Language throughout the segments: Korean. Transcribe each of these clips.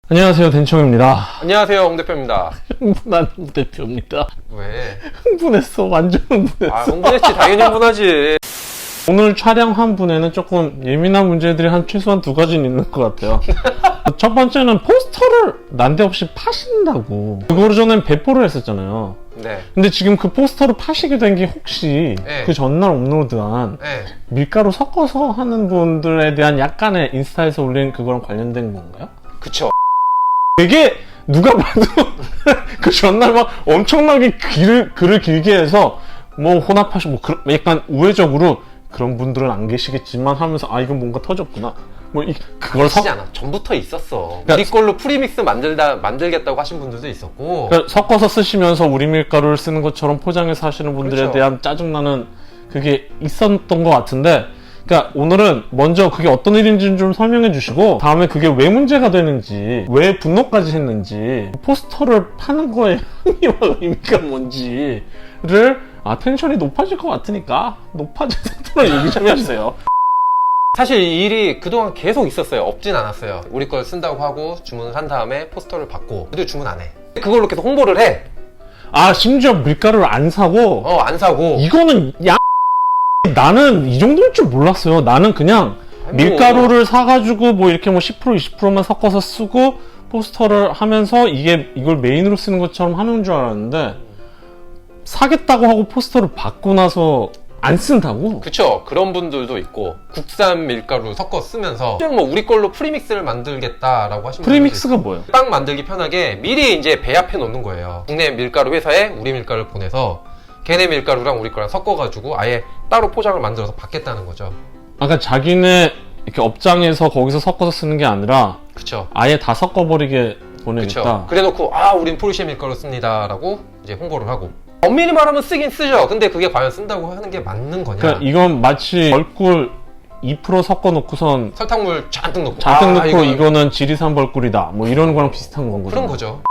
안녕하세요, den청입니다. 안녕하세요, 홍 대표입니다. 흥분한 홍 대표입니다. 왜? 흥분했어, 완전 흥분했어. 흥분했지. 당연히 흥분하지. 오늘 촬영한 분에는 조금 예민한 문제들이 최소한 두 가지는 있는 것 같아요. 첫 번째는 포스터를 난데없이 파신다고. 그거를 전엔 배포를 했었잖아요. 네. 근데 지금 그 포스터를 파시게 된 게 혹시 네. 그 전날 업로드한 네. 밀가루 섞어서 하는 분들에 대한 약간의 인스타에서 올린 그거랑 관련된 건가요? 그쵸. 되게 누가 봐도 그 전날 막 엄청나게 글을 길게 해서 뭐 혼합하시고 뭐 약간 우회적으로 그런 분들은 안 계시겠지만 하면서 아 이건 뭔가 터졌구나 뭐 그걸 쓰지 않아. 전부터 있었어. 그러니까, 우리 걸로 프리믹스 만들겠다고 하신 분들도 있었고. 그러니까 섞어서 쓰시면서 우리 밀가루를 쓰는 것처럼 포장해서 하시는 분들에 그렇죠. 대한 짜증나는 그게 있었던 것 같은데, 그러니까 오늘은 먼저 그게 어떤 일인지는 좀 설명해 주시고 다음에 그게 왜 문제가 되는지, 왜 분노까지 했는지, 포스터를 파는 거에 의미와 의미가 뭔지를 텐션이 높아질 것 같으니까 높아질 상태로 얘기 좀 해주세요. 사실 이 일이 그동안 계속 있었어요. 없진 않았어요. 우리 걸 쓴다고 하고 주문을 한 다음에 포스터를 받고 근데 주문 안 해. 그걸로 계속 홍보를 해. 아 심지어 밀가루를 안 사고 안 사고. 이거는 나는 이 정도일 줄 몰랐어요. 나는 그냥 밀가루를 사가지고 뭐 이렇게 뭐 10% 20%만 섞어서 쓰고 포스터를 하면서 이걸 메인으로 쓰는 것처럼 하는 줄 알았는데 사겠다고 하고 포스터를 받고 나서 안 쓴다고? 그쵸. 그런 분들도 있고 국산 밀가루 섞어 쓰면서 그냥 뭐 우리 걸로 프리믹스를 만들겠다라고 하시는 프리믹스가 뭐예요? 빵 만들기 편하게 미리 이제 배합해 놓는 거예요. 국내 밀가루 회사에 우리 밀가루를 보내서 걔네 밀가루랑 우리 거랑 섞어가지고 아예 따로 포장을 만들어서 받겠다는 거죠. 아까 자기네 이렇게 업장에서 거기서 섞어서 쓰는 게 아니라 그쵸. 아예 다 섞어버리게 보내겠다. 그쵸. 그래놓고 우린 포르쉐 밀가루 씁니다 라고 이제 홍보를 하고 엄밀히 말하면 쓰긴 쓰죠. 근데 그게 과연 쓴다고 하는 게 맞는 거냐. 그러니까 이건 마치 벌꿀 2% 섞어 놓고선 설탕물 잔뜩 넣고 넣고 이거는 지리산 벌꿀이다 뭐 이런 거랑 비슷한 건 거죠. 그런 거죠.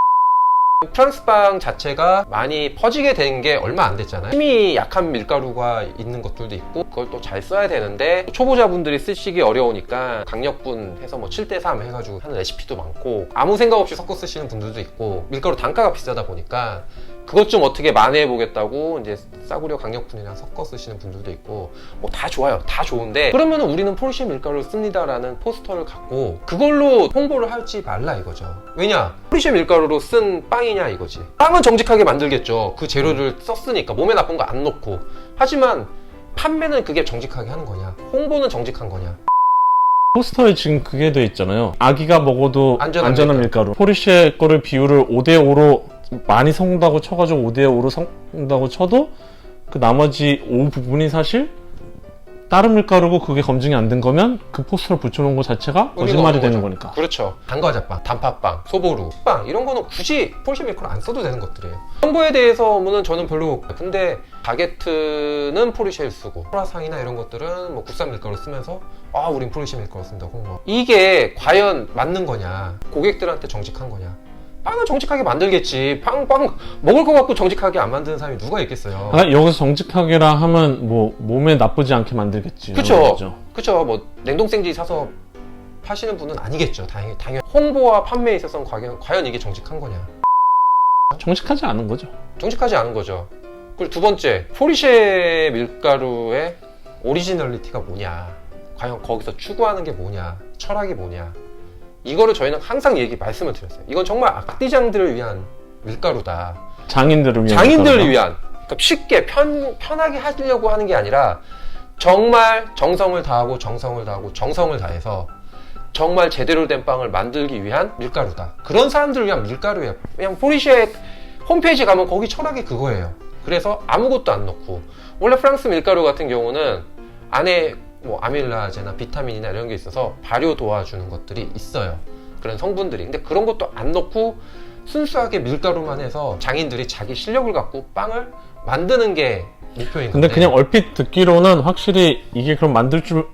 프랑스빵 자체가 많이 퍼지게 된 게 얼마 안 됐잖아요. 힘이 약한 밀가루가 있는 것들도 있고 그걸 또 잘 써야 되는데 초보자분들이 쓰시기 어려우니까 강력분 해서 뭐 7대3 해가지고 하는 레시피도 많고 아무 생각 없이 섞어 쓰시는 분들도 있고 밀가루 단가가 비싸다 보니까 그것 좀 어떻게 만회해 보겠다고 이제 싸구려 강력분이랑 섞어 쓰시는 분들도 있고 뭐 다 좋아요. 다 좋은데 그러면 우리는 포르쉐 밀가루를 씁니다 라는 포스터를 갖고 그걸로 홍보를 하지 말라 이거죠. 왜냐? 포르쉐 밀가루로 쓴 빵이냐 이거지. 빵은 정직하게 만들겠죠. 그 재료를 썼으니까 몸에 나쁜 거 안 넣고. 하지만 판매는 그게 정직하게 하는 거냐, 홍보는 정직한 거냐. 포스터에 지금 그게 돼 있잖아요. 아기가 먹어도 안전한 밀가루. 포르쉐 거를 비율을 5대5로 많이 섞는다고 쳐가지고 5대5로 섞는다고 쳐도 그 나머지 5 부분이 사실 다른 밀가루고 그게 검증이 안 된 거면 그 포스터를 붙여놓은 것 자체가 거짓말이 되는 거니까. 그렇죠. 단과자빵, 단팥빵, 소보루, 빵 이런 거는 굳이 포르쉐 밀가루 안 써도 되는 것들이에요. 홍보에 대해서는 저는 별로. 근데 바게트는 포르쉐를 쓰고 크루아상이나 이런 것들은 뭐 국산 밀가루 쓰면서 우린 포르쉐 밀가루 쓴다고 홍보. 이게 과연 맞는 거냐, 고객들한테 정직한 거냐. 빵은 정직하게 만들겠지. 빵 먹을 거 갖고 정직하게 안 만드는 사람이 누가 있겠어요. 여기서 정직하게라 하면 뭐 몸에 나쁘지 않게 만들겠지. 그쵸. 뭐 냉동생지 사서 파시는 분은 아니겠죠. 당연히 홍보와 판매에 있어서는 과연 이게 정직한 거냐. 정직하지 않은 거죠. 정직하지 않은 거죠. 그리고 두 번째, 포르쉐 밀가루의 오리지널리티가 뭐냐, 과연 거기서 추구하는 게 뭐냐, 철학이 뭐냐, 이거를 저희는 항상 말씀을 드렸어요. 이건 정말 악디장들을 위한 밀가루다. 장인들을 위한. 그러니까 쉽게 편하게 하려고 하는 게 아니라 정말 정성을 다해서 정말 제대로 된 빵을 만들기 위한 밀가루다. 그런 사람들을 위한 밀가루예요. 그냥 포르쉐 홈페이지 가면 거기 철학이 그거예요. 그래서 아무것도 안 넣고, 원래 프랑스 밀가루 같은 경우는 안에 뭐 아밀라제나 비타민이나 이런 게 있어서 발효 도와주는 것들이 있어요. 그런 성분들이. 근데 그런 것도 안 넣고 순수하게 밀가루만 해서 장인들이 자기 실력을 갖고 빵을 만드는 게 목표인 건데. 근데 그냥 얼핏 듣기로는 확실히 이게 그럼 만들 줄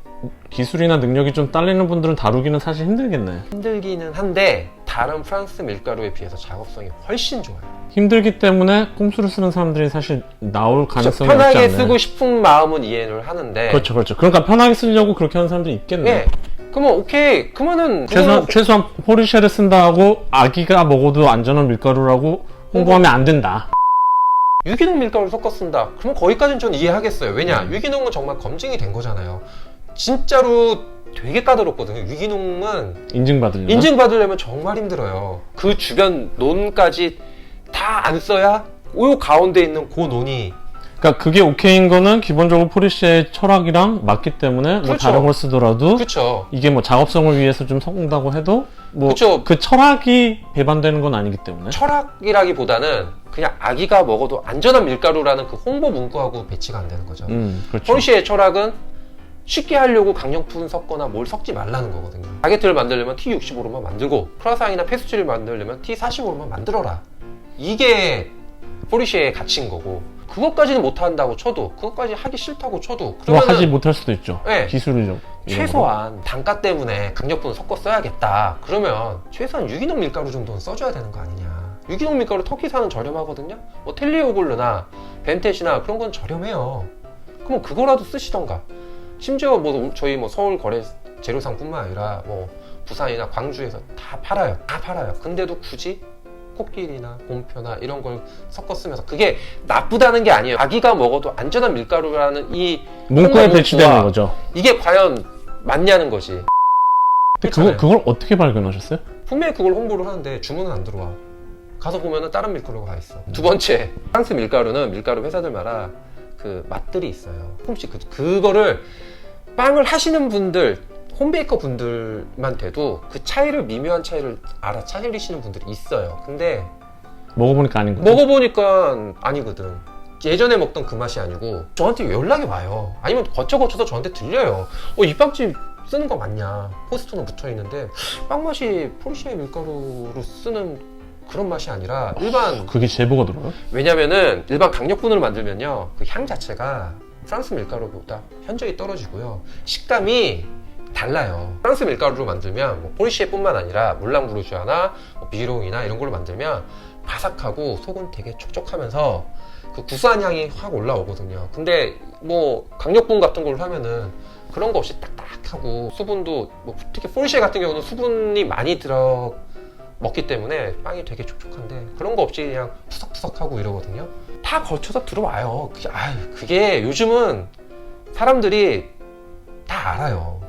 기술이나 능력이 좀 딸리는 분들은 다루기는 사실 힘들겠네. 힘들기는 한데 다른 프랑스 밀가루에 비해서 작업성이 훨씬 좋아요. 힘들기 때문에 꼼수를 쓰는 사람들이 사실 나올 가능성이 높지 않네. 편하게 쓰고 싶은 마음은 이해를 하는데. 그렇죠. 그러니까 편하게 쓰려고 그렇게 하는 사람들이 있겠네. 네. 그러면 오케이. 그러면은 최소한 포르쉐를 쓴다 하고 아기가 먹어도 안전한 밀가루라고 홍보하면 안 된다. 유기농 밀가루를 섞어 쓴다. 그러면 거기까지는 전 이해하겠어요. 왜냐? 유기농은 정말 검증이 된 거잖아요. 진짜로 되게 까다롭거든요. 유기농은 인증받으려면 정말 힘들어요. 그 주변 논까지 다 안 써야 요 가운데 있는 그 논이, 그러니까 그게 오케이인 거는 기본적으로 포르쉐의 철학이랑 맞기 때문에 뭐 그렇죠. 다른 걸 쓰더라도 그렇죠. 이게 뭐 작업성을 위해서 좀 섞는다고 해도 뭐 그쵸. 그 철학이 배반되는 건 아니기 때문에 철학이라기보다는 그냥 아기가 먹어도 안전한 밀가루라는 그 홍보 문구하고 배치가 안 되는 거죠. 그렇죠. 포르쉐의 철학은 쉽게 하려고 강력분 섞거나 뭘 섞지 말라는 거거든요. 바게트를 만들려면 T65로만 만들고 크루아상이나 페스츄리를 만들려면 T45로만 만들어라. 이게 포르쉐의 가치인 거고, 그것까지는 못한다고 쳐도, 그것까지 하기 싫다고 쳐도, 뭐 그러면은 하지 못할 수도 있죠. 네. 기술이죠. 최소한 단가 때문에 강력분을 섞어 써야겠다. 그러면 최소한 유기농 밀가루 정도는 써줘야 되는 거 아니냐. 유기농 밀가루 터키산은 저렴하거든요. 뭐 텔리오글루나 벤텟이나 그런 건 저렴해요. 그럼 그거라도 쓰시던가. 심지어 뭐 저희 뭐 서울 거래 재료상뿐만 아니라 뭐 부산이나 광주에서 다 팔아요. 근데도 굳이 코끼리나 곰표나 이런 걸 섞어 쓰면서, 그게 나쁘다는 게 아니에요. 아기가 먹어도 안전한 밀가루라는 이 문구에 배치되는 거죠. 이게 과연 맞냐는 거지. 근데 그걸 어떻게 발견하셨어요? 분명히 그걸 홍보를 하는데 주문은 안 들어와. 가서 보면은 다른 밀가루가 있어. 두 번째, 프랑스 밀가루는 밀가루 회사들마다 그 맛들이 있어요. 조금씩 그거를 빵을 하시는 분들, 홈베이커 분들만 돼도 그 차이를, 미묘한 차이를 알아차리시는 분들이 있어요. 근데 먹어보니까 아닌 거죠. 먹어보니까 아니거든. 예전에 먹던 그 맛이 아니고 저한테 연락이 와요. 아니면 거쳐서 저한테 들려요. 이 빵집 쓰는 거 맞냐? 포스터는 붙어있는데 빵 맛이 포르쉐 밀가루로 쓰는 그런 맛이 아니라 일반, 그게 제보가 들어요? 왜냐면은 일반 강력분으로 만들면요, 그 향 자체가 프랑스 밀가루보다 현저히 떨어지고요, 식감이 달라요. 프랑스 밀가루로 만들면 뭐 포르쉐뿐만 아니라 몰랑브루주아나 뭐 비롱이나 이런 걸로 만들면 바삭하고 속은 되게 촉촉하면서 그 구수한 향이 확 올라오거든요. 근데 뭐 강력분 같은 걸로 하면은 그런 거 없이 딱딱하고, 수분도 뭐 특히 포르쉐 같은 경우는 수분이 많이 들어 먹기 때문에 빵이 되게 촉촉한데 그런 거 없이 그냥 푸석푸석하고 이러거든요. 다 걸쳐서 들어와요. 그게 요즘은 사람들이 다 알아요.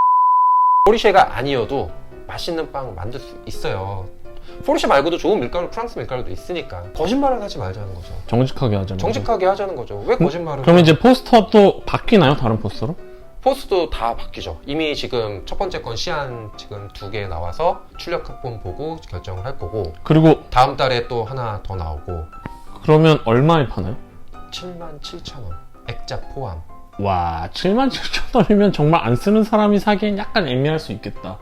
포르쉐가 아니어도 맛있는 빵 만들 수 있어요. 포르쉐 말고도 좋은 밀가루, 프랑스 밀가루도 있으니까 거짓말을 하지 말자는 거죠. 정직하게 하자는 정직하게 하자는 거죠. 왜 거짓말을? 그럼 이제 포스터도 바뀌나요? 다른 포스터로? 포스도 다 바뀌죠. 이미 지금 첫 번째 건 시안 지금 2개 나와서 출력본 보고 결정을 할 거고, 그리고 다음 달에 또 하나 더 나오고. 그러면 얼마에 파나요? 77,000원 액자 포함. 와, 77,000원이면 정말 안 쓰는 사람이 사기엔 약간 애매할 수 있겠다.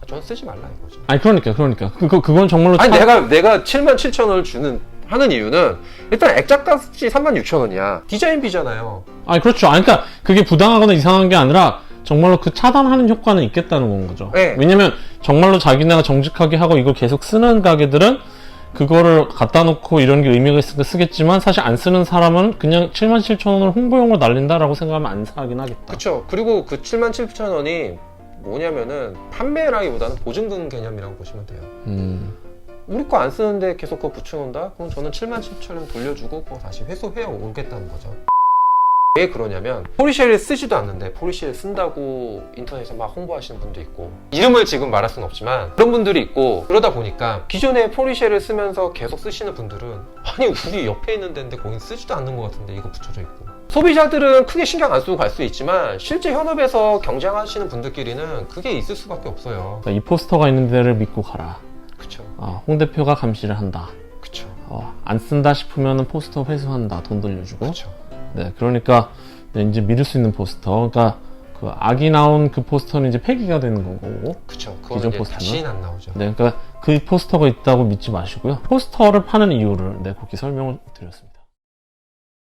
전 쓰지 말라 이거죠. 아니 그러니까 그건 정말로 아니 내가 77,000원을 하는 이유는 일단 액자값이 36,000원이야. 디자인비잖아요. 아니 그렇죠. 아니 그러니까 그게 부당하거나 이상한 게 아니라 정말로 그 차단하는 효과는 있겠다는 건 거죠. 네. 왜냐면 정말로 자기네가 정직하게 하고 이걸 계속 쓰는 가게들은 그거를 갖다 놓고 이런 게 의미가 있으니까 쓰겠지만, 사실 안 쓰는 사람은 그냥 77,000원을 홍보용으로 날린다라고 생각하면 안 사긴 하겠다. 그렇죠. 그리고 그 77,000원이 뭐냐면은 판매라기보다는 보증금 개념이라고 보시면 돼요. 우리 거 안 쓰는데 계속 그거 붙여놓는다? 그럼 저는 77,000원 돌려주고 그거 다시 회수해 오겠다는 거죠. 왜 그러냐면 포르쉐를 쓰지도 않는데 포르쉐를 쓴다고 인터넷에서 막 홍보하시는 분도 있고, 이름을 지금 말할 수는 없지만 그런 분들이 있고, 그러다 보니까 기존에 포르쉐를 쓰면서 계속 쓰시는 분들은 아니 우리 옆에 있는 데인데 거긴 쓰지도 않는 것 같은데 이거 붙여져 있고, 소비자들은 크게 신경 안 쓰고 갈 수 있지만 실제 현업에서 경쟁하시는 분들끼리는 그게 있을 수밖에 없어요. 이 포스터가 있는 데를 믿고 가라. 그쵸. 홍 대표가 감시를 한다. 그쵸. 안 쓴다 싶으면 포스터 회수한다. 돈 돌려주고. 그쵸. 네, 그러니까 이제 믿을 수 있는 포스터. 그러니까 그 악이 나온 그 포스터는 이제 폐기가 되는 거고. 그쵸. 그건 이제 다시는 안 나오죠. 네, 그러니까 그 포스터가 있다고 믿지 마시고요. 포스터를 파는 이유를 그렇게 설명을 드렸습니다.